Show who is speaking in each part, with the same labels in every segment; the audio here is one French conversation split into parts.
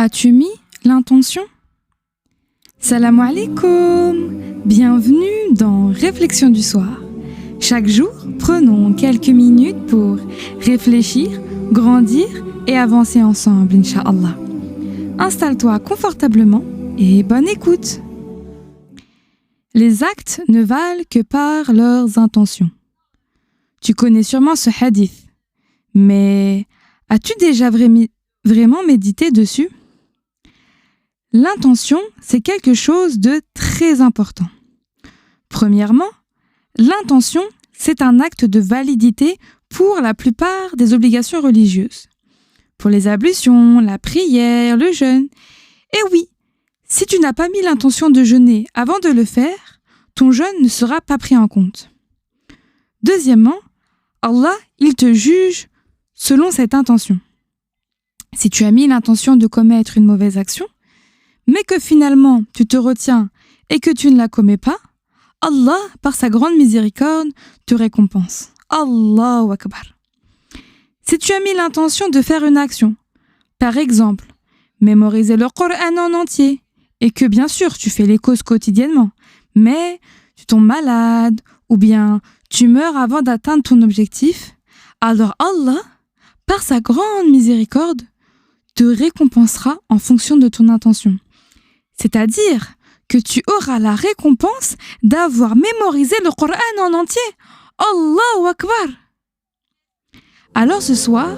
Speaker 1: As-tu mis l'intention? Salam alaikum! Bienvenue dans Réflexion du soir. Chaque jour, prenons quelques minutes pour réfléchir, grandir et avancer ensemble, Inch'Allah. Installe-toi confortablement et bonne écoute. Les actes ne valent que par leurs intentions. Tu connais sûrement ce hadith, mais as-tu déjà vraiment médité dessus? L'intention, c'est quelque chose de très important. Premièrement, l'intention, c'est un acte de validité pour la plupart des obligations religieuses. Pour les ablutions, la prière, le jeûne. Et oui, si tu n'as pas mis l'intention de jeûner avant de le faire, ton jeûne ne sera pas pris en compte. Deuxièmement, Allah, il te juge selon cette intention. Si tu as mis l'intention de commettre une mauvaise action, mais que finalement tu te retiens et que tu ne la commets pas, Allah, par sa grande miséricorde, te récompense. Allahu Akbar. Si tu as mis l'intention de faire une action, par exemple, mémoriser le Coran en entier, et que bien sûr tu fais les causes quotidiennement, mais tu tombes malade ou bien tu meurs avant d'atteindre ton objectif, alors Allah, par sa grande miséricorde, te récompensera en fonction de ton intention. C'est-à-dire que tu auras la récompense d'avoir mémorisé le Coran en entier. Allahu Akbar! Alors ce soir,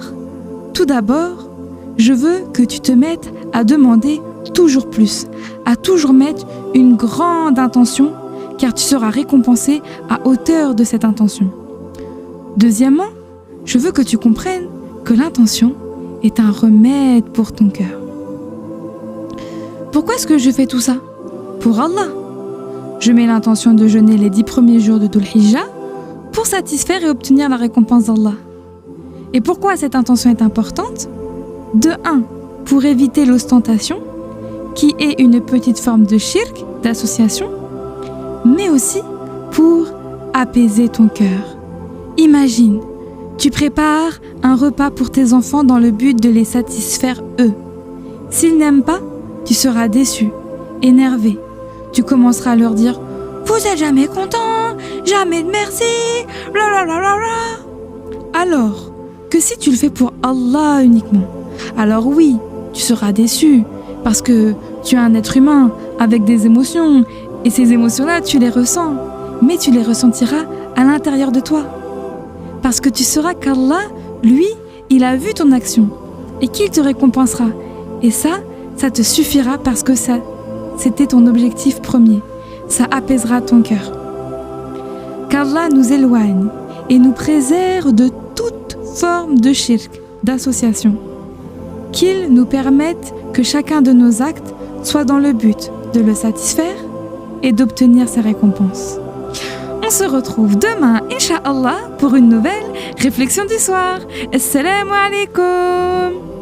Speaker 1: tout d'abord, je veux que tu te mettes à demander toujours plus, à toujours mettre une grande intention, car tu seras récompensé à hauteur de cette intention. Deuxièmement, je veux que tu comprennes que l'intention est un remède pour ton cœur. Pourquoi est-ce que je fais tout ça? Pour Allah. Je mets l'intention de jeûner les 10 premiers jours de Dhul Hijjah pour satisfaire et obtenir la récompense d'Allah. Et pourquoi cette intention est importante? De 1, pour éviter l'ostentation, qui est une petite forme de shirk, d'association, mais aussi pour apaiser ton cœur. Imagine, tu prépares un repas pour tes enfants dans le but de les satisfaire eux. S'ils n'aiment pas, tu seras déçu, énervé. Tu commenceras à leur dire « Vous êtes jamais content, jamais de merci, blablabla. » Alors que si tu le fais pour Allah uniquement, alors oui, tu seras déçu parce que tu es un être humain avec des émotions et ces émotions-là, tu les ressens, mais tu les ressentiras à l'intérieur de toi. Parce que tu sauras qu'Allah, lui, il a vu ton action et qu'il te récompensera. Et ça te suffira parce que c'était ton objectif premier. Ça apaisera ton cœur. Qu'Allah nous éloigne et nous préserve de toute forme de shirk, d'association. Qu'il nous permette que chacun de nos actes soit dans le but de le satisfaire et d'obtenir ses récompenses. On se retrouve demain, Inch'Allah, pour une nouvelle réflexion du soir. Assalamu alaikum.